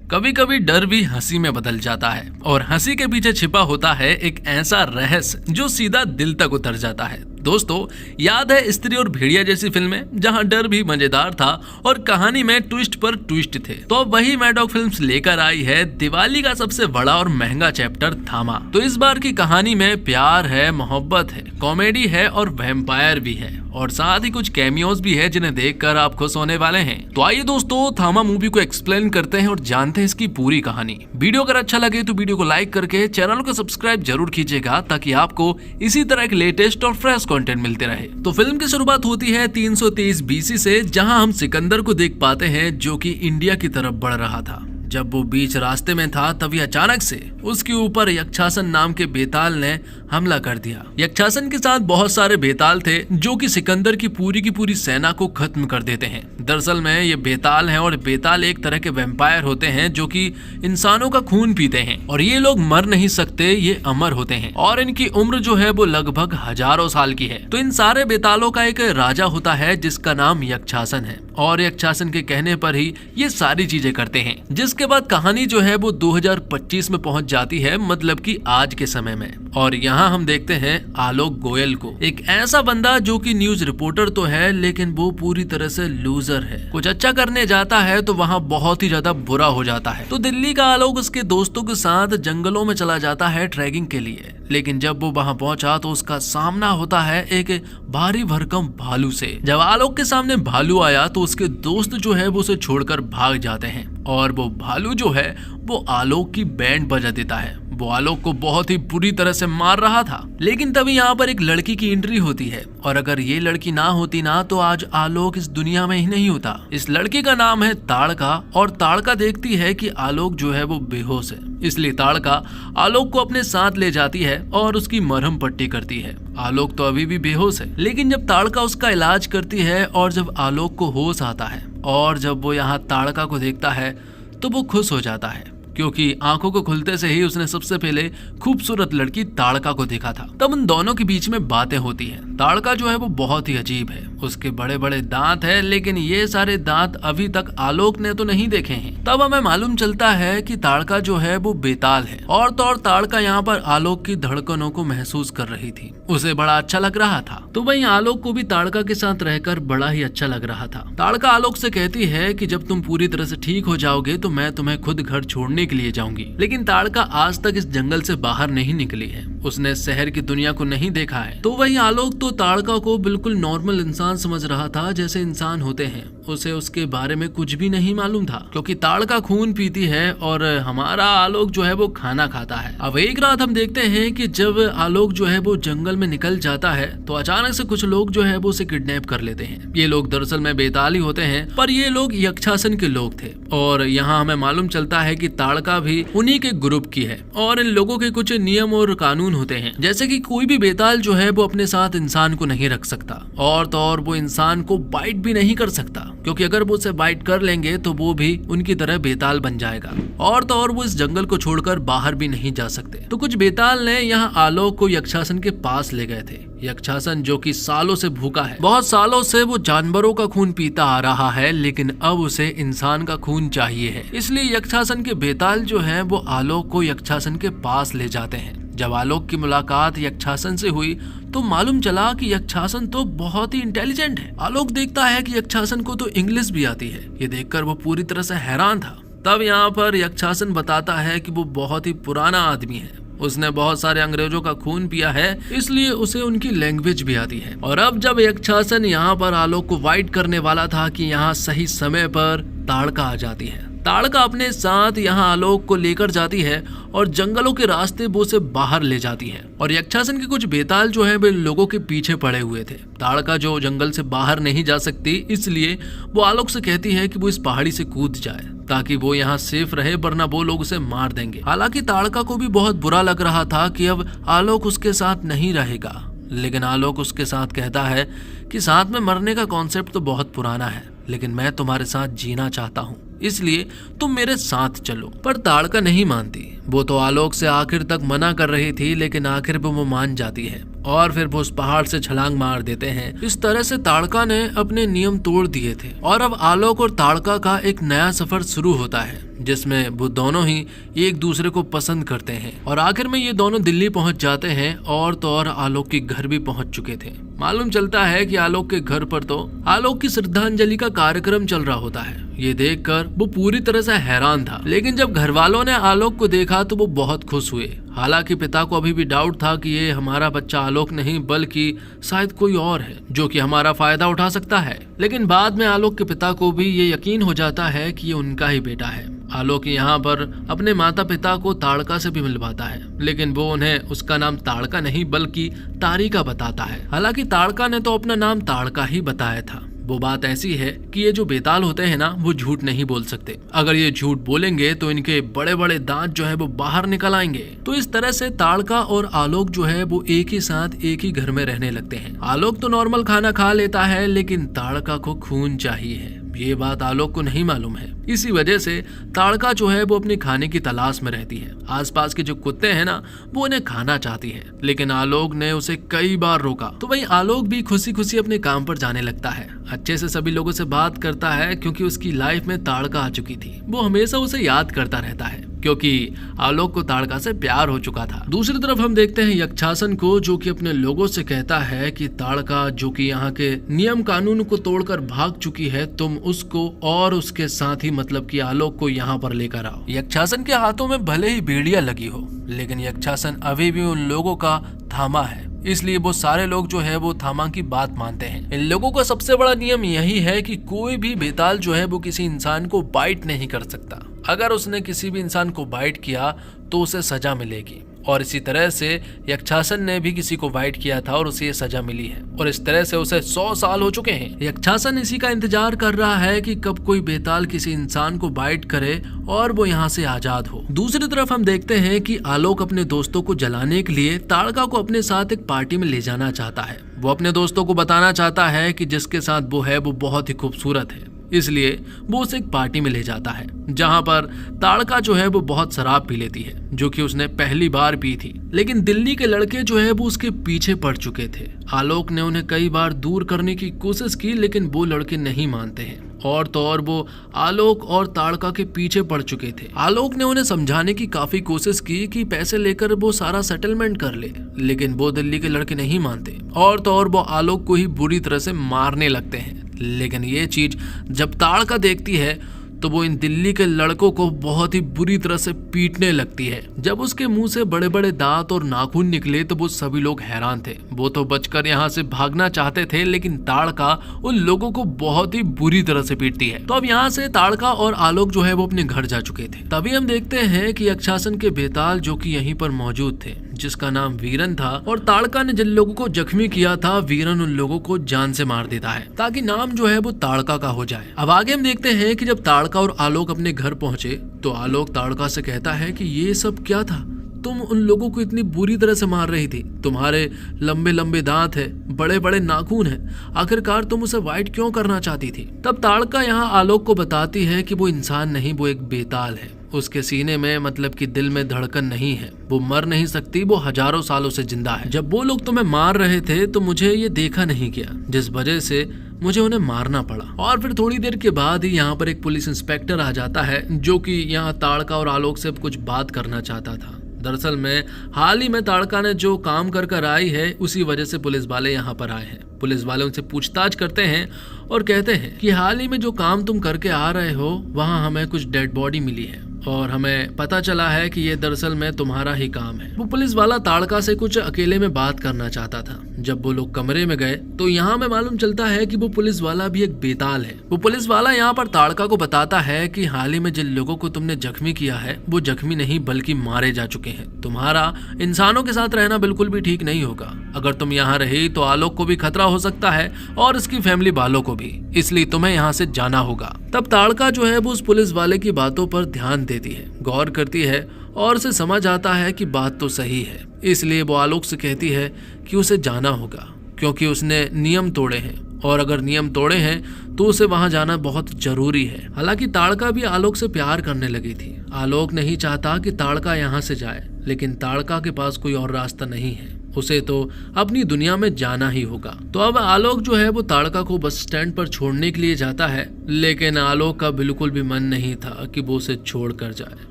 कभी कभी डर भी हंसी में बदल जाता है और हंसी के पीछे छिपा होता है एक ऐसा रहस्य जो सीधा दिल तक उतर जाता है। दोस्तों, याद है स्त्री और भेड़िया जैसी फिल्में जहां डर भी मजेदार था और कहानी में ट्विस्ट पर ट्विस्ट थे। तो अब वही मैडॉक फिल्म्स लेकर आई है दिवाली का सबसे बड़ा और महंगा चैप्टर थामा। तो इस बार की कहानी में प्यार है, मोहब्बत है, कॉमेडी है और वैम्पायर भी है और साथ ही कुछ कैमियोज भी है जिन्हें देखकर आप खुश होने वाले हैं। तो आइए दोस्तों, थामा मूवी को एक्सप्लेन करते हैं और जानते हैं इसकी पूरी कहानी। वीडियो अगर अच्छा लगे तो वीडियो को लाइक करके चैनल को सब्सक्राइब जरूर कीजिएगा ताकि आपको इसी तरह के लेटेस्ट और फ्रेश कंटेंट मिलते रहे। तो फिल्म की शुरुआत होती है 323 BC से, जहां हम सिकंदर को देख पाते हैं जो कि इंडिया की तरफ बढ़ रहा था। जब वो बीच रास्ते में था तभी अचानक से उसके ऊपर यक्षासन नाम के बेताल ने हमला कर दिया। यक्षासन के साथ बहुत सारे बेताल थे जो कि सिकंदर की पूरी सेना को खत्म कर देते हैं। दरअसल में ये बेताल हैं और बेताल एक तरह के वैम्पायर होते हैं जो कि इंसानों का खून पीते हैं और ये लोग मर नहीं सकते, ये अमर होते हैं और इनकी उम्र जो है वो लगभग हजारों साल की है। तो इन सारे बेतालों का एक राजा होता है जिसका नाम यक्षासन है और यक्षासन के कहने पर ही ये सारी चीजें करते हैं। जिसके बाद कहानी जो है वो 2025 में पहुंच जाती है, मतलब कि आज के समय में। और यहाँ हम देखते हैं आलोक गोयल को, एक ऐसा बंदा जो कि न्यूज रिपोर्टर तो है लेकिन वो पूरी तरह से लूजर है। कुछ अच्छा करने जाता है तो वहाँ बहुत ही ज्यादा बुरा हो जाता है। तो दिल्ली का आलोक उसके दोस्तों के साथ जंगलों में चला जाता है ट्रैकिंग के लिए, लेकिन जब वो वहाँ पहुंचा तो उसका सामना होता है एक भारी भरकम भालू से। जब आलोक के सामने भालू आया तो उसके दोस्त जो है वो उसे छोड़कर भाग जाते हैं और वो भालू जो है वो आलोक की बैंड बजा देता है। वो आलोक को बहुत ही बुरी तरह से मार रहा था, लेकिन तभी यहाँ पर एक लड़की की एंट्री होती है और अगर ये लड़की ना होती ना तो आज आलोक इस दुनिया में ही नहीं होता। इस लड़की का नाम है ताड़का और ताड़का देखती है कि आलोक जो है वो बेहोश है, इसलिए ताड़का आलोक को अपने साथ ले जाती है और उसकी मरहम पट्टी करती है। आलोक तो अभी भी बेहोश है, लेकिन जब ताड़का उसका इलाज करती है और जब आलोक को होश आता है और जब वो यहाँ ताड़का को देखता है तो वो खुश हो जाता है क्योंकि आंखों को खुलते से ही उसने सबसे पहले खूबसूरत लड़की ताड़का को देखा था। तब उन दोनों के बीच में बातें होती हैं। ताड़का जो है वो बहुत ही अजीब है, उसके बड़े बड़े दांत है लेकिन ये सारे दांत अभी तक आलोक ने तो नहीं देखे हैं। तब हमें मालूम चलता है कि ताड़का जो है वो बेताल है और तो और ताड़का यहाँ पर आलोक की धड़कनों को महसूस कर रही थी, उसे बड़ा अच्छा लग रहा था। तो वहीं आलोक को भी ताड़का के साथ रहकर बड़ा ही अच्छा लग रहा था। ताड़का आलोक से कहती है कि जब तुम पूरी तरह से ठीक हो जाओगे तो मैं तुम्हें खुद घर छोड़ने के लिए जाऊंगी। लेकिन ताड़का आज तक इस जंगल से बाहर नहीं निकली है, उसने शहर की दुनिया को नहीं देखा है। तो वही आलोक तो ताड़का को बिल्कुल नॉर्मल इंसान समझ रहा था, जैसे इंसान होते हैं। उसे उसके बारे में कुछ भी नहीं मालूम था क्योंकि ताड़का खून पीती है और हमारा आलोक जो है वो खाना खाता है। अब एक रात हम देखते हैं कि जब आलोक जो है वो जंगल में निकल जाता है तो अचानक से कुछ लोग जो है वो उसे किडनैप कर लेते हैं। ये लोग दरअसल में बेताल ही होते हैं पर ये लोग यक्षासन के लोग थे और यहाँ हमें मालूम चलता है कि ताड़का भी उन्हीं के ग्रुप की है और इन लोगों के कुछ नियम और कानून होते हैं, जैसे कि कोई भी बेताल जो है वो अपने साथ इंसान को नहीं रख सकता और तो और वो इंसान को बाइट भी नहीं कर सकता क्योंकि अगर वो उसे बाइट कर लेंगे तो वो भी उनकी तरह बेताल बन जाएगा और तो और वो इस जंगल को छोड़कर बाहर भी नहीं जा सकते। तो कुछ बेताल ने यहाँ आलोक को यक्षासन के पास ले गए थे। यक्षासन जो कि सालों से भूखा है, बहुत सालों से वो जानवरों का खून पीता आ रहा है लेकिन अब उसे इंसान का खून चाहिए है, इसलिए यक्षासन के बेताल जो है वो आलोक को यक्षासन के पास ले जाते हैं। जब आलोक की मुलाकात यक्षासन से हुई तो मालूम चला कि यक्षासन तो बहुत ही इंटेलिजेंट है। आलोक देखता है कि यक्षासन को तो इंग्लिश भी आती है, ये देखकर वो पूरी तरह से हैरान था। तब यहाँ पर यक्षासन बताता है कि वो बहुत ही पुराना आदमी है, उसने बहुत सारे अंग्रेजों का खून पिया है इसलिए उसे उनकी लैंग्वेज भी आती है। और अब जब यक्षासन यहाँ पर आलोक को वाइट करने वाला था कि यहाँ सही समय पर ताड़का आ जाती है। ताड़का अपने साथ यहाँ आलोक को लेकर जाती है और जंगलों के रास्ते वो उसे बाहर ले जाती है और यक्षासन के कुछ बेताल जो है वे लोगों के पीछे पड़े हुए थे। ताड़का जो जंगल से बाहर नहीं जा सकती इसलिए वो आलोक से कहती है कि वो इस पहाड़ी से कूद जाए ताकि वो यहाँ सेफ रहे, वरना वो लोग उसे मार देंगे। हालांकि ताड़का को भी बहुत बुरा लग रहा था कि अब आलोक उसके साथ नहीं रहेगा, लेकिन आलोक उसके साथ कहता है कि साथ में मरने का कॉन्सेप्ट तो बहुत पुराना है लेकिन मैं तुम्हारे साथ जीना चाहता हूँ। इसलिए तुम मेरे साथ चलो। पर ताड़का नहीं मानती। वो तो आलोक से आखिर तक मना कर रही थी, लेकिन आखिर वो मान जाती है और फिर वो उस पहाड़ से छलांग मार देते हैं। इस तरह से ताड़का ने अपने नियम तोड़ दिए थे और अब आलोक और ताड़का का एक नया सफर शुरू होता है, जिसमें वो दोनों ही एक दूसरे को पसंद करते हैं। और आखिर में ये दोनों दिल्ली पहुंच जाते हैं और तो और आलोक के घर भी पहुंच चुके थे। मालूम चलता है कि आलोक के घर पर तो आलोक की श्रद्धांजलि का कार्यक्रम चल रहा होता है। ये देखकर वो पूरी तरह से हैरान था, लेकिन जब घर वालों ने आलोक को देखा तो वो बहुत खुश हुए। हालांकि पिता को अभी भी डाउट था कि ये हमारा बच्चा आलोक नहीं बल्कि शायद कोई और है जो कि हमारा फायदा उठा सकता है। लेकिन बाद में आलोक के पिता को भी ये यकीन हो जाता है कि ये उनका ही बेटा है। आलोक यहाँ पर अपने माता पिता को ताड़का से भी मिलवाता है, लेकिन वो उन्हें उसका नाम ताड़का नहीं बल्कि तारिका बताता है। हालांकि ताड़का ने तो अपना नाम ताड़का ही बताया था। वो बात ऐसी है कि ये जो बेताल होते हैं ना, वो झूठ नहीं बोल सकते। अगर ये झूठ बोलेंगे तो इनके बड़े बड़े दांत जो है वो बाहर निकल आएंगे। तो इस तरह से ताड़का और आलोक जो है वो एक ही साथ एक ही घर में रहने लगते हैं। आलोक तो नॉर्मल खाना खा लेता है, लेकिन ताड़का को खून चाहिए है। ये बात आलोक को नहीं मालूम है। इसी वजह से ताड़का जो है वो अपने खाने की तलाश में रहती है। आसपास के जो कुत्ते हैं ना, वो उन्हें खाना चाहती है, लेकिन आलोक ने उसे कई बार रोका। तो वही आलोक भी खुशी खुशी अपने काम पर जाने लगता है। अच्छे से सभी लोगों से बात करता है, क्योंकि उसकी लाइफ में ताड़का आ चुकी थी। वो हमेशा उसे याद करता रहता है, क्योंकि आलोक को ताड़का से प्यार हो चुका था। दूसरी तरफ हम देखते हैं यक्षासन को, जो कि अपने लोगों से कहता है कि ताड़का जो कि यहाँ के नियम कानून को तोड़कर भाग चुकी है, तुम उसको और उसके साथ ही मतलब कि आलोक को यहाँ पर लेकर आओ। यक्षासन के हाथों में भले ही बेड़ियां लगी हो, लेकिन यक्षासन अभी भी उन लोगों का थामा है, इसलिए वो सारे लोग जो है वो थामा की बात मानते हैं। इन लोगों का सबसे बड़ा नियम यही है कि कोई भी बेताल जो है वो किसी इंसान को बाइट नहीं कर सकता। अगर उसने किसी भी इंसान को बाइट किया तो उसे सजा मिलेगी। और इसी तरह से यक्षासन ने भी किसी को बाइट किया था और उसे ये सजा मिली है, और इस तरह से उसे 100 साल हो चुके हैं। यक्षासन इसी का इंतजार कर रहा है कि कब कोई बेताल किसी इंसान को बाइट करे और वो यहाँ से आजाद हो। दूसरी तरफ हम देखते हैं कि आलोक अपने दोस्तों को जलाने के लिए ताड़का को अपने साथ एक पार्टी में ले जाना चाहता है। वो अपने दोस्तों को बताना चाहता है कि जिसके साथ वो है वो बहुत ही खूबसूरत है, इसलिए वो उसे एक पार्टी में ले जाता है, जहां पर ताड़का जो है वो बहुत शराब पी लेती है, जो कि उसने पहली बार पी थी। लेकिन दिल्ली के लड़के जो है वो उसके पीछे पड़ चुके थे। आलोक ने उन्हें कई बार दूर करने की कोशिश की, लेकिन वो लड़के नहीं मानते हैं, और तो और वो आलोक और ताड़का के पीछे पड़ चुके थे। आलोक ने उन्हें समझाने की काफी कोशिश की कि पैसे लेकर वो सारा सेटलमेंट कर ले, लेकिन वो दिल्ली के लड़के नहीं मानते, और तो और वो आलोक को ही बुरी तरह से मारने लगते हैं। लेकिन ये चीज जब ताड़का देखती है तो वो इन दिल्ली के लड़कों को बहुत ही बुरी तरह से पीटने लगती है। जब उसके मुंह से बड़े बड़े दांत और नाखून निकले तो वो सभी लोग हैरान थे। वो तो बचकर यहाँ से भागना चाहते थे, लेकिन ताड़का उन लोगों को बहुत ही बुरी तरह से पीटती है। तो अब यहाँ से ताड़का और आलोक जो है वो अपने घर जा चुके थे। तभी हम देखते हैं कि यक्षासन के बेताल जो कि यहीं पर मौजूद थे, जिसका नाम वीरन था, और ताड़का ने जिन लोगों को जख्मी किया था, वीरन उन लोगों को जान से मार देता है ताकि नाम जो है वो ताड़का का हो जाए। अब आगे हम देखते हैं कि जब ताड़का और आलोक अपने घर पहुंचे तो आलोक ताड़का से कहता है कि ये सब क्या था, तुम उन लोगों को इतनी बुरी तरह से मार रही थी, तुम्हारे लंबे लंबे दांत है, बड़े बड़े नाखून है, आखिरकार तुम उसे वाइट क्यों करना चाहती थी। तब ताड़का यहाँ आलोक को बताती है कि वो इंसान नहीं, वो एक बेताल है। उसके सीने में मतलब कि दिल में धड़कन नहीं है, वो मर नहीं सकती, वो हजारों सालों से जिंदा है। जब वो लोग तुम्हें मार रहे थे तो मुझे ये देखा नहीं गया, जिस वजह से मुझे उन्हें मारना पड़ा। और फिर थोड़ी देर के बाद ही यहाँ पर एक पुलिस इंस्पेक्टर आ जाता है, जो कि यहाँ ताड़का और आलोक से कुछ बात करना चाहता था। दरअसल में हाल ही में ताड़का ने जो काम कर आई है, उसी वजह से पुलिस वाले यहाँ पर आए हैं। पुलिस वाले उनसे पूछताछ करते हैं और कहते हैं कि हाल ही में जो काम तुम करके आ रहे हो, वहाँ हमें कुछ डेड बॉडी मिली है और हमें पता चला है कि ये दरअसल में तुम्हारा ही काम है। वो पुलिस वाला ताड़का से कुछ अकेले में बात करना चाहता था। जब वो लोग कमरे में गए तो यहाँ में मालूम चलता है कि वो पुलिस वाला भी एक बेताल है। वो पुलिस वाला यहाँ पर ताड़का को बताता है कि हाल ही में जिन लोगों को तुमने जख्मी किया है, वो जख्मी नहीं बल्कि मारे जा चुके हैं। तुम्हारा इंसानों के साथ रहना बिल्कुल भी ठीक नहीं होगा। अगर तुम यहाँ रही तो आलोक को भी खतरा हो सकता है और इसकी फैमिली वालों को भी, इसलिए तुम्हें यहाँ से जाना होगा। तब ताड़का जो है वो उस पुलिस वाले की बातों पर ध्यान देती है, गौर करती है और उसे समझ आता है कि बात तो सही है। इसलिए वो आलोक से कहती है कि उसे जाना होगा क्योंकि उसने नियम तोड़े हैं और अगर नियम तोड़े हैं तो उसे वहां जाना बहुत जरूरी है। हालांकि ताड़का भी आलोक से प्यार करने लगी थी। आलोक नहीं चाहता कि ताड़का यहाँ से जाए, लेकिन ताड़का के पास कोई और रास्ता नहीं है, उसे तो अपनी दुनिया में जाना ही होगा। तो अब आलोक जो है वो ताड़का को बस स्टैंड पर छोड़ने के लिए जाता है, लेकिन आलोक का बिल्कुल भी मन नहीं था कि वो उसे छोड़ कर जाए।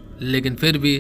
लेकिन फिर भी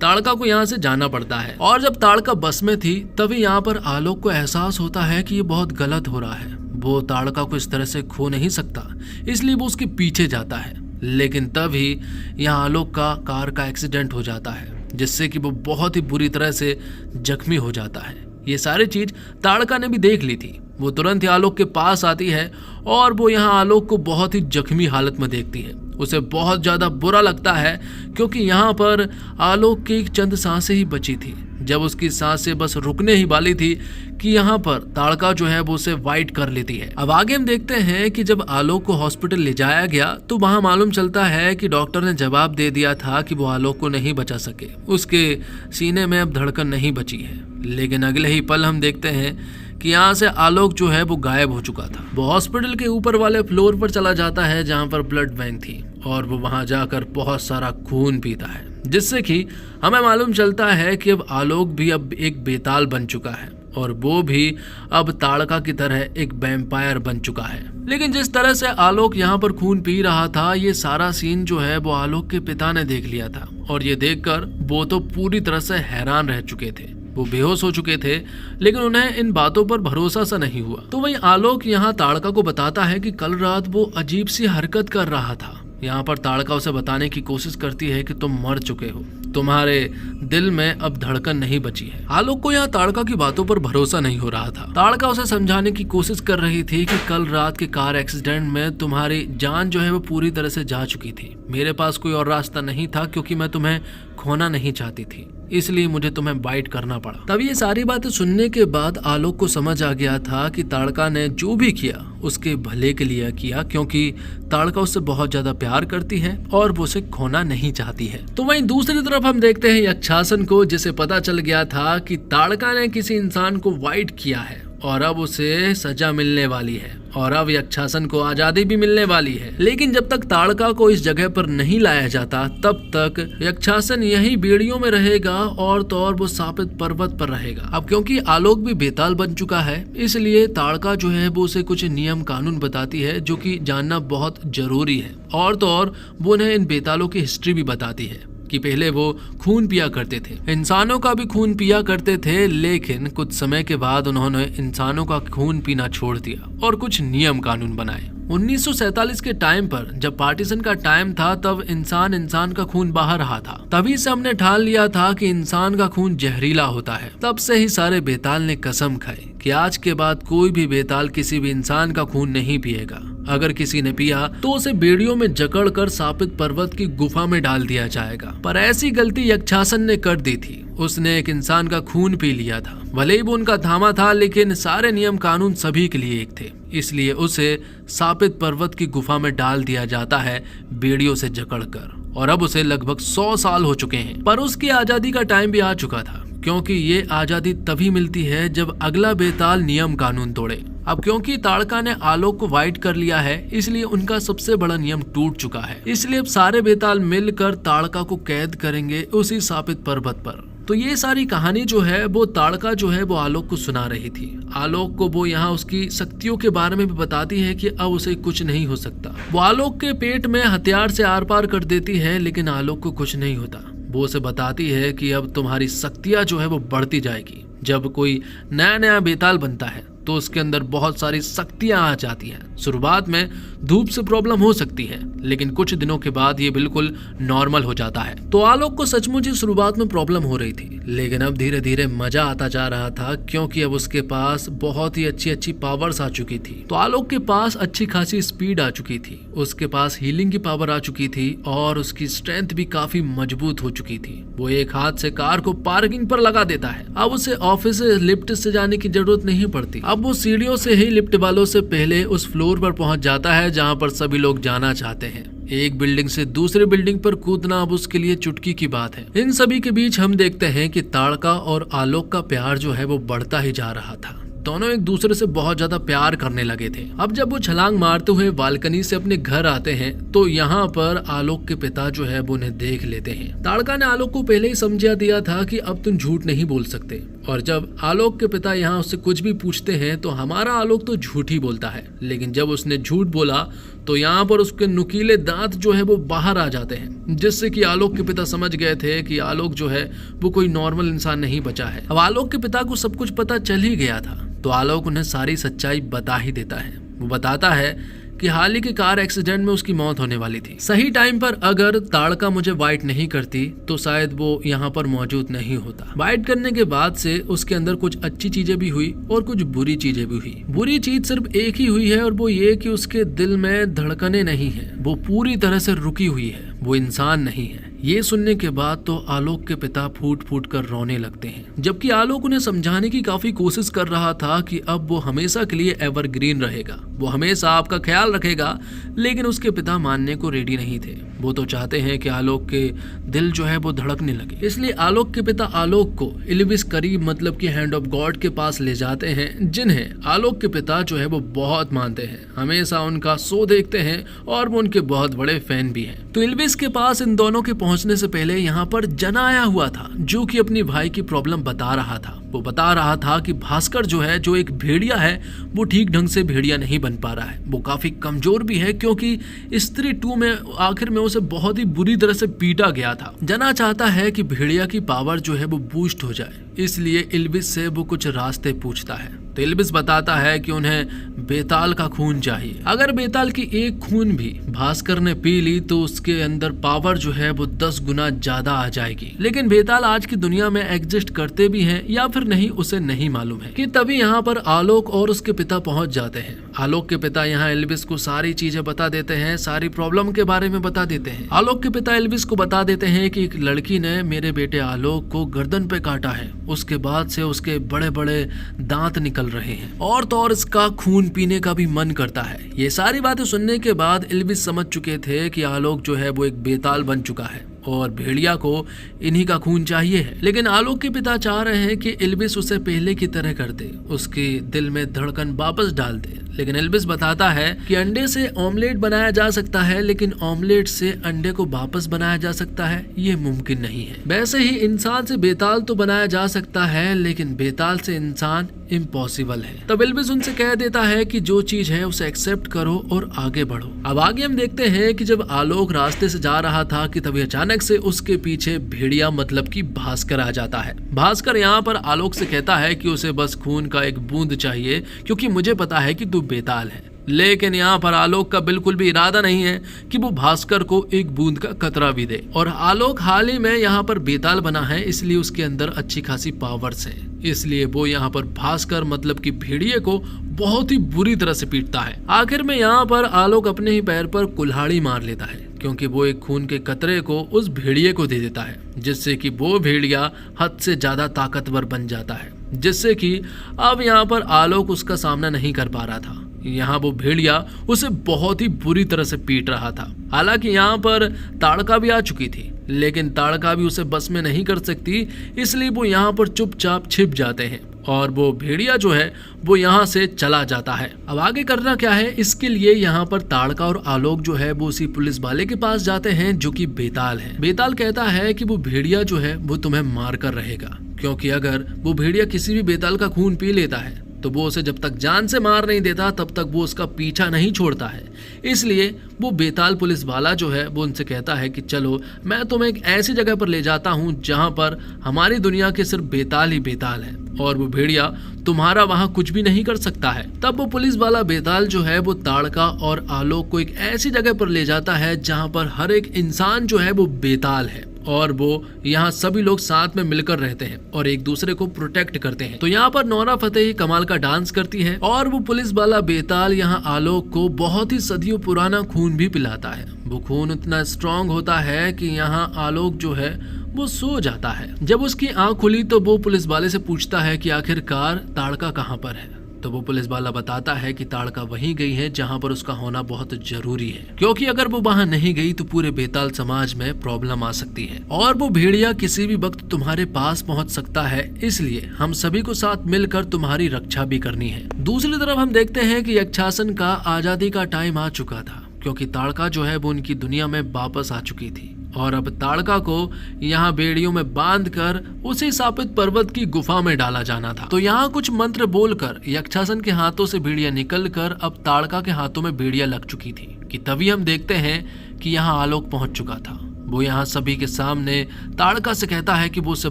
ताड़का को यहाँ से जाना पड़ता है। और जब ताड़का बस में थी तभी यहाँ पर आलोक को एहसास होता है कि ये बहुत गलत हो रहा है। वो ताड़का को इस तरह से खो नहीं सकता, इसलिए वो उसके पीछे जाता है। लेकिन तभी यहाँ आलोक का कार का एक्सीडेंट हो जाता है, जिससे कि वो बहुत ही बुरी तरह से जख्मी हो जाता है। ये सारी चीज ताड़का ने भी देख ली थी। वो तुरंत ही आलोक के पास आती है और वो यहाँ आलोक को बहुत ही जख्मी हालत में देखती है। उसे बहुत ज्यादा बुरा लगता है क्योंकि यहाँ पर आलोक की चंद सांसें ही बची थी। जब उसकी सांसें बस रुकने ही वाली थी कि यहाँ पर ताड़का जो है वो उसे वाइट कर लेती है। अब आगे हम देखते हैं कि जब आलोक को हॉस्पिटल ले जाया गया तो वहाँ मालूम चलता है कि डॉक्टर ने जवाब दे दिया था कि वो आलोक को नहीं बचा सके, उसके सीने में अब धड़कन नहीं बची है। लेकिन अगले ही पल हम देखते हैं कि यहाँ से आलोक जो है वो गायब हो चुका था। वो हॉस्पिटल के ऊपर वाले फ्लोर पर चला जाता है जहाँ पर ब्लड बैंक थी, और वो वहाँ जाकर बहुत सारा खून पीता है, जिससे कि हमें मालूम चलता है कि अब आलोक भी अब एक बेताल बन चुका है और वो भी अब ताड़का की तरह एक वैम्पायर बन चुका है। लेकिन जिस तरह से आलोक यहाँ पर खून पी रहा था, ये सारा सीन जो है वो आलोक के पिता ने देख लिया था, और ये देखकर वो तो पूरी तरह से हैरान रह चुके थे। वो बेहोश हो चुके थे, लेकिन उन्हें इन बातों पर भरोसा सा नहीं हुआ। तो वहीं आलोक यहाँ ताड़का को बताता है कि कल रात वो अजीब सी हरकत कर रहा था। यहाँ पर ताड़का उसे बताने की कोशिश करती है कि तुम मर चुके हो, तुम्हारे दिल में अब धड़कन नहीं बची है। आलोक को यहाँ ताड़का की बातों पर भरोसा नहीं हो रहा था। ताड़का उसे समझाने की कोशिश कर रही थी कि कल रात के कार एक्सीडेंट में तुम्हारी जान जो है वो पूरी तरह से जा चुकी थी। मेरे पास कोई और रास्ता नहीं था क्योंकि मैं तुम्हें खोना नहीं चाहती थी, इसलिए मुझे तुम्हें बाइट करना पड़ा। तब ये सारी बातें सुनने के बाद आलोक को समझ आ गया था कि ताड़का ने जो भी किया उसके भले के लिए किया, क्योंकि ताड़का उससे बहुत ज्यादा प्यार करती है और वो उसे खोना नहीं चाहती है। तो वहीं दूसरी तरफ हम देखते हैं यक्षासन को, जिसे पता चल गया था कि ताड़का ने किसी इंसान को वाइट किया है और अब उसे सजा मिलने वाली है और अब यक्षासन को आजादी भी मिलने वाली है। लेकिन जब तक ताड़का को इस जगह पर नहीं लाया जाता तब तक यक्षासन यही बेड़ियों में रहेगा और तो और वो शापित पर्वत पर रहेगा। अब क्योंकि आलोक भी बेताल बन चुका है, इसलिए ताड़का जो है वो उसे कुछ नियम कानून बताती है जो कि जानना बहुत जरूरी है, और तो और वो उन्हें इन बेतालों की हिस्ट्री भी बताती है कि पहले वो खून पिया करते थे, इंसानों का भी खून पिया करते थे, लेकिन कुछ समय के बाद उन्होंने इंसानों का खून पीना छोड़ दिया और कुछ नियम कानून बनाए। 1947 के टाइम पर जब पार्टीशन का टाइम था, तब इंसान का खून बहा रहा था। तभी से हमने ठान लिया था कि इंसान का खून जहरीला होता है। तब से ही सारे बेताल ने कसम खाई कि आज के बाद कोई भी बेताल किसी भी इंसान का खून नहीं पिएगा। अगर किसी ने पिया तो उसे बेड़ियों में जकड़कर शापित पर्वत की गुफा में डाल दिया जाएगा। पर ऐसी गलती यक्षासन ने कर दी थी, उसने एक इंसान का खून पी लिया था। भले ही वो उनका थामा था, लेकिन सारे नियम कानून सभी के लिए एक थे, इसलिए उसे शापित पर्वत की गुफा में डाल दिया जाता है बेड़ियों से जकड़कर। और अब उसे लगभग 100 साल हो चुके हैं, पर उसकी आजादी का टाइम भी आ चुका था, क्योंकि ये आजादी तभी मिलती है जब अगला बेताल नियम कानून तोड़े। अब क्योंकि ताड़का ने आलोक को वाइट कर लिया है, इसलिए उनका सबसे बड़ा नियम टूट चुका है। इसलिए अब सारे बेताल मिलकर ताड़का को कैद करेंगे उसी शापित पर्वत पर। तो ये सारी कहानी जो है वो ताड़का जो है वो आलोक को सुना रही थी। आलोक को वो यहाँ उसकी शक्तियों के बारे में भी बताती है कि अब उसे कुछ नहीं हो सकता। वो आलोक के पेट में हथियार से आर पार कर देती है, लेकिन आलोक को कुछ नहीं होता। वो उसे बताती है कि अब तुम्हारी शक्तियां जो है वो बढ़ती जाएगी। जब कोई नया बेताल बनता है तो उसके अंदर बहुत सारी शक्तियां आ जाती हैं। शुरुआत में धूप से प्रॉब्लम हो सकती है, लेकिन कुछ दिनों के बाद ये बिल्कुल नॉर्मल हो जाता है। तो आलोक को सचमुच ही शुरुआत में प्रॉब्लम हो रही थी, लेकिन अब धीरे धीरे मजा आता जा रहा था, क्योंकि अब उसके पास बहुत ही अच्छी पावर्स आ चुकी थी। तो आलोक के पास अच्छी खासी स्पीड आ चुकी थी, उसके पास हीलिंग की पावर आ चुकी थी और उसकी स्ट्रेंथ भी काफी मजबूत हो चुकी थी। वो एक हाथ से कार को पार्किंग पर लगा देता है। अब उसे ऑफिस से लिफ्ट से जाने की जरूरत नहीं पड़ती। अब वो सीढ़ियों से ही लिफ्ट वालों से पहले उस फ्लोर पर पहुंच जाता है जहां पर सभी लोग जाना चाहते हैं। एक बिल्डिंग से दूसरी बिल्डिंग पर कूदना अब उसके लिए चुटकी की बात है। इन सभी के बीच हम देखते हैं कि ताड़का और आलोक का प्यार जो है वो बढ़ता ही जा रहा था। दोनों एक दूसरे से बहुत ज्यादा प्यार करने लगे थे। अब जब वो छलांग मारते हुए बालकनी से अपने घर आते हैं तो यहाँ पर आलोक के पिता जो है वो उन्हें देख लेते हैं। ताड़का ने आलोक को पहले ही समझा दिया था कि अब तुम झूठ नहीं बोल सकते, और जब आलोक के पिता यहाँ उससे कुछ भी पूछते हैं तो हमारा आलोक तो झूठ ही बोलता है। लेकिन जब उसने झूठ बोला तो यहाँ पर उसके नुकीले दांत जो है वो बाहर आ जाते हैं, जिससे कि आलोक के पिता समझ गए थे कि आलोक जो है वो कोई नॉर्मल इंसान नहीं बचा है। अब आलोक के पिता को सब कुछ पता चल ही गया था तो आलोक उन्हें सारी सच्चाई बता ही देता है। वो बताता है कि हाल ही के कार एक्सीडेंट में उसकी मौत होने वाली थी। सही टाइम पर अगर ताड़का मुझे वाइट नहीं करती तो शायद वो यहाँ पर मौजूद नहीं होता। वाइट करने के बाद से उसके अंदर कुछ अच्छी चीजें भी हुई और कुछ बुरी चीजें भी हुई। बुरी चीज सिर्फ एक ही हुई है और वो ये कि उसके दिल में धड़कनें नहीं है, वो पूरी तरह से रुकी हुई है, वो इंसान नहीं है। ये सुनने के बाद तो आलोक के पिता फूट फूट कर रोने लगते हैं, जबकि आलोक उन्हें समझाने की काफी कोशिश कर रहा था कि अब वो हमेशा के लिए एवरग्रीन रहेगा, वो हमेशा आपका ख्याल रखेगा। लेकिन उसके पिता मानने को रेडी नहीं थे। वो तो चाहते हैं कि आलोक के दिल जो है वो धड़कने लगे। इसलिए आलोक के पिता आलोक को इल्विस करीब मतलब कि हैंड ऑफ गॉड के पास ले जाते हैं, जिन्हें आलोक के पिता जो है वो बहुत मानते हैं, हमेशा उनका शो देखते हैं और वो उनके बहुत बड़े फैन भी हैं। तो इल्विस के पास इन दोनों के पहुंचने से पहले यहाँ पर जना आया हुआ था, जो कि अपनी भाई की प्रॉब्लम बता रहा था। वो बता रहा था कि भास्कर जो है, जो एक भेड़िया है, वो ठीक ढंग से भेड़िया नहीं बन पा रहा है, वो काफी कमजोर भी है क्योंकि स्त्री 2 में आखिर में उसे बहुत ही बुरी तरह से पीटा गया था। जना चाहता है कि भेड़िया की पावर जो है वो बूस्ट हो जाए, इसलिए इल्विस से वो कुछ रास्ते पूछता है। तो इल्विस बताता है कि उन्हें बेताल का खून चाहिए। अगर बेताल की एक खून भी भास्कर ने पी ली तो उसके अंदर पावर जो है वो 10 गुना ज्यादा आ जाएगी। लेकिन बेताल आज की दुनिया में एग्जिस्ट करते भी हैं या फिर नहीं, उसे नहीं मालूम है। कि तभी यहाँ पर आलोक और उसके पिता पहुंच जाते हैं। आलोक के पिता यहाँ इल्विस को सारी चीजें बता देते हैं, सारी प्रॉब्लम के बारे में बता देते हैं। आलोक के पिता इल्विस को बता देते हैं कि एक लड़की ने मेरे बेटे आलोक को गर्दन पे काटा है, उसके बाद से उसके बड़े बड़े दांत निकल रहे हैं और तो और इसका खून पीने का भी मन करता है। ये सारी बातें सुनने के बाद इल्विस समझ चुके थे कि आलोक जो है वो एक बेताल बन चुका है और भेड़िया को इन्हीं का खून चाहिए है। लेकिन आलोक के पिता चाह रहे हैं कि इल्विस उसे पहले की तरह कर दे, उसके दिल में धड़कन वापस डाल दे। लेकिन इल्विस बताता है कि अंडे से ऑमलेट बनाया जा सकता है, लेकिन ऑमलेट से अंडे को वापस बनाया जा सकता है, ये मुमकिन नहीं है। वैसे ही इंसान से बेताल तो बनाया जा सकता है, लेकिन बेताल से इंसान इम्पॉसिबल है। तब इल्विस उनसे कह देता है कि जो चीज है उसे एक्सेप्ट करो और आगे बढ़ो। अब आगे हम देखते हैं कि जब आलोक रास्ते से जा रहा था कि तभी अचानक से उसके पीछे भेड़िया मतलब कि भास्कर आ जाता है। भास्कर यहाँ पर आलोक से कहता है कि उसे बस खून का एक बूंद चाहिए, क्योंकि मुझे पता है कि तू बेताल है। लेकिन यहाँ पर आलोक का बिल्कुल भी इरादा नहीं है कि वो भास्कर को एक बूंद का खतरा भी दे। और आलोक हाल ही में यहाँ पर बेताल बना है, इसलिए उसके अंदर अच्छी खासी पावर्स है, इसलिए वो यहाँ पर भास्कर मतलब कि भेड़िए को बहुत ही बुरी तरह से पीटता है। आखिर में यहाँ पर आलोक अपने ही पैर पर कुल्हाड़ी मार लेता है, क्योंकि वो एक खून के कतरे को उस भेड़िए को दे देता है, जिससे कि वो भेड़िया हद से ज्यादा ताकतवर बन जाता है, जिससे कि अब यहाँ पर आलोक उसका सामना नहीं कर पा रहा था। यहाँ वो भेड़िया उसे बहुत ही बुरी तरह से पीट रहा था। हालांकि यहाँ पर ताड़का भी आ चुकी थी, लेकिन ताड़का भी उसे बस में नहीं कर सकती, इसलिए वो यहाँ पर चुपचाप छिप जाते हैं और वो भेड़िया जो है वो यहाँ से चला जाता है। अब आगे करना क्या है, इसके लिए यहाँ पर ताड़का और आलोक जो है वो उसी पुलिस वाले के पास जाते हैं, जो कि बेताल है। बेताल कहता है कि वो भेड़िया जो है वो तुम्हें मार कर रहेगा, क्योंकि अगर वो भेड़िया किसी भी बेताल का खून पी लेता है तो वो उसे जब तक जान से मार नहीं देता तब तक वो उसका पीछा नहीं छोड़ता है। इसलिए वो बेताल पुलिस वाला जो है वो उनसे कहता है कि चलो मैं तुम्हें एक ऐसी जगह पर ले जाता हूँ जहाँ पर हमारी दुनिया के सिर्फ बेताल ही बेताल है और वो भेड़िया तुम्हारा वहाँ कुछ भी नहीं कर सकता है। तब वो पुलिस वाला बेताल जो है वो ताड़का और आलोक को एक ऐसी जगह पर ले जाता है जहाँ पर हर एक इंसान जो है वो बेताल है और वो यहाँ सभी लोग साथ में मिलकर रहते हैं और एक दूसरे को प्रोटेक्ट करते हैं। तो यहाँ पर नोरा फतेही कमाल का डांस करती है और वो पुलिस वाला बेताल यहाँ आलोक को बहुत ही सदियों पुराना खून भी पिलाता है। वो खून इतना स्ट्रांग होता है कि यहाँ आलोक जो है वो सो जाता है। जब उसकी आंख खुली तो वो पुलिस वाले से पूछता है कि आखिरकार ताड़का कहाँ पर है। तो वो पुलिस वाला बताता है कि ताड़का वहीं गई है जहाँ पर उसका होना बहुत जरूरी है, क्योंकि अगर वो वहाँ नहीं गई तो पूरे बेताल समाज में प्रॉब्लम आ सकती है और वो भेड़िया किसी भी वक्त तुम्हारे पास पहुँच सकता है, इसलिए हम सभी को साथ मिलकर तुम्हारी रक्षा भी करनी है। दूसरी तरफ हम देखते हैं कि यक्षासन का आजादी का टाइम आ चुका था, क्योंकि ताड़का जो है वो उनकी दुनिया में वापस आ चुकी थी और अब ताड़का को यहाँ बेड़ियों में बांधकर उसी शापित पर्वत की गुफा में डाला जाना था। तो यहाँ कुछ मंत्र बोलकर यक्षासन के हाथों से भेड़िया निकलकर अब ताड़का के हाथों में भेड़िया लग चुकी थी कि तभी हम देखते हैं कि यहाँ आलोक पहुंच चुका था। वो यहाँ सभी के सामने ताड़का से कहता है कि वो उसे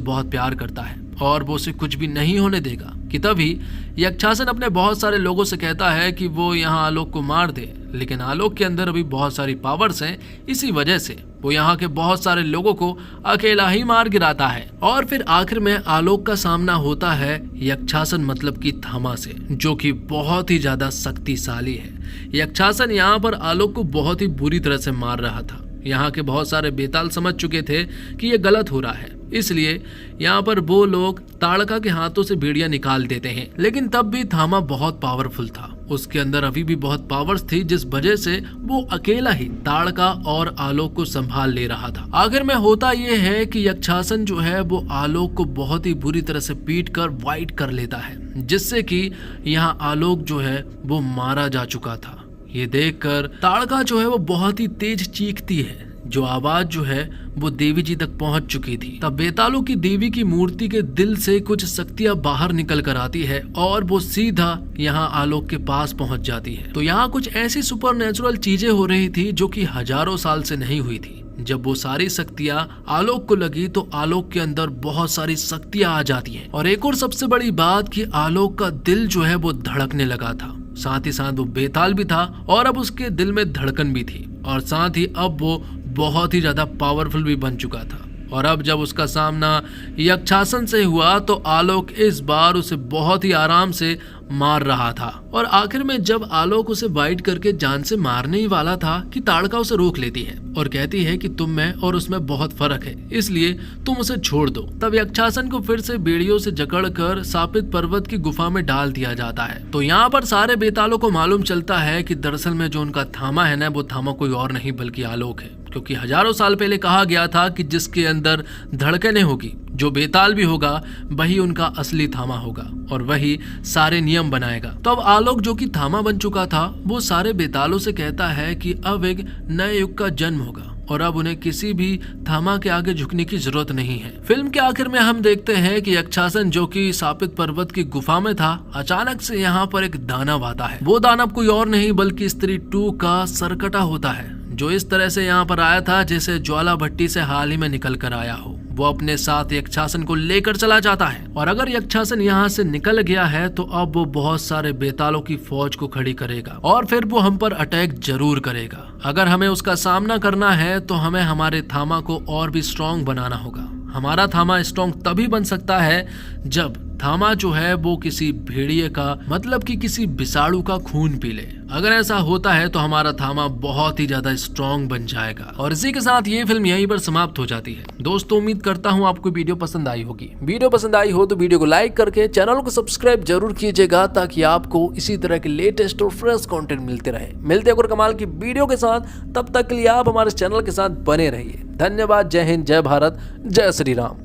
बहुत प्यार करता है और वो उसे कुछ भी नहीं होने देगा कि तभी यक्षासन अपने बहुत सारे लोगों से कहता है कि वो यहाँ आलोक को मार दे, लेकिन आलोक के अंदर अभी बहुत सारी पावर्स हैं, इसी वजह से वो यहाँ के बहुत सारे लोगों को अकेला ही मार गिराता है। और फिर आखिर में आलोक का सामना होता है यक्षासन मतलब की थामा से, जो कि बहुत ही ज्यादा शक्तिशाली है। यक्षासन यहाँ पर आलोक को बहुत ही बुरी तरह से मार रहा था। यहाँ के बहुत सारे बेताल समझ चुके थे कि ये गलत हो रहा है, इसलिए यहाँ पर वो लोग ताड़का के हाथों से भेड़िया निकाल देते हैं। लेकिन तब भी थामा बहुत पावरफुल था, उसके अंदर अभी भी बहुत पावर्स थी, जिस वजह से वो अकेला ही ताड़का और आलोक को संभाल ले रहा था। आखिर में होता ये है कि यक्षासन जो है वो आलोक को बहुत ही बुरी तरह से पीट कर वाइट कर लेता है, जिससे कि यहाँ आलोक जो है वो मारा जा चुका था। ये देखकर ताड़का जो है वो बहुत ही तेज चीखती है, जो आवाज जो है वो देवी जी तक पहुंच चुकी थी। तब बेतालों की देवी की मूर्ति के दिल से कुछ शक्तियां बाहर निकल कर आती है और वो सीधा यहाँ आलोक के पास पहुंच जाती है। तो यहाँ कुछ ऐसी सुपरनेचुरल चीजें हो रही थी जो कि हजारों साल से नहीं हुई थी। जब वो सारी शक्तियां आलोक को लगी तो आलोक के अंदर बहुत सारी शक्तियां आ जाती हैं। और एक और सबसे बड़ी बात कि आलोक का दिल जो है वो धड़कने लगा था, साथ ही साथ वो बेताल भी था और अब उसके दिल में धड़कन भी थी, और साथ ही अब वो बहुत ही ज्यादा पावरफुल भी बन चुका था। और अब जब उसका सामना यक्षासन से हुआ तो आलोक इस बार उसे बहुत ही आराम से मार रहा था। और आखिर में जब आलोक उसे बाइट करके जान से मारने ही वाला था कि ताड़का उसे रोक लेती है और कहती है कि तुम में और उसमें बहुत फर्क है, इसलिए तुम उसे छोड़ दो। तब यक्षासन को फिर से बेड़ियों से जकड़कर शापित पर्वत की गुफा में डाल दिया जाता है। तो यहाँ पर सारे बेतालों को मालूम चलता है कि दरअसल में जो उनका थामा है ना, वो थामा कोई और नहीं बल्कि आलोक है, क्योंकि हजारों साल पहले कहा गया था कि जिसके अंदर धड़कनें होगी, जो बेताल भी होगा, वही उनका असली थामा होगा और वही सारे नियम बनाएगा। तो अब आलोक जो कि थामा बन चुका था, वो सारे बेतालों से कहता है कि अब एक नए युग का जन्म होगा और अब उन्हें किसी भी थामा के आगे झुकने की जरूरत नहीं है। फिल्म के आखिर में हम देखते हैं कि यक्षासन जो कि शापित पर्वत की गुफा में था, अचानक से यहाँ पर एक दानव आता है। वो दानव कोई और नहीं बल्कि स्त्री 2 का सरकटा होता है, जो इस तरह से यहाँ पर आया था जैसे ज्वाला भट्टी से हाल ही में निकल कर आया हो। वो अपने साथ यक्षासन को लेकर चला जाता है और अगर यक्षासन यहाँ से निकल गया है तो अब वो बहुत सारे बेतालों की फौज को खड़ी करेगा और फिर वो हम पर अटैक जरूर करेगा। अगर हमें उसका सामना करना है तो हमें हमारे थामा को और भी स्ट्रॉन्ग बनाना होगा। हमारा थामा स्ट्रॉन्ग तभी बन सकता है जब थामा जो है वो किसी भेड़िए का मतलब कि किसी बिसाड़ू का खून पी ले। अगर ऐसा होता है तो हमारा थामा बहुत ही ज्यादा स्ट्रॉन्ग बन जाएगा। और इसी के साथ ये फिल्म यहीं पर समाप्त हो जाती है। दोस्तों, उम्मीद करता हूँ आपको वीडियो पसंद आई होगी। वीडियो पसंद आई हो तो वीडियो को लाइक करके चैनल को सब्सक्राइब जरूर कीजिएगा, ताकि आपको इसी तरह के लेटेस्ट और फ्रेश कंटेंट मिलते रहे। मिलते हैं और कमाल की वीडियो के साथ, तब तक के लिए आप हमारे चैनल के साथ बने रहिए। धन्यवाद। जय हिंद, जय भारत, जय श्री राम।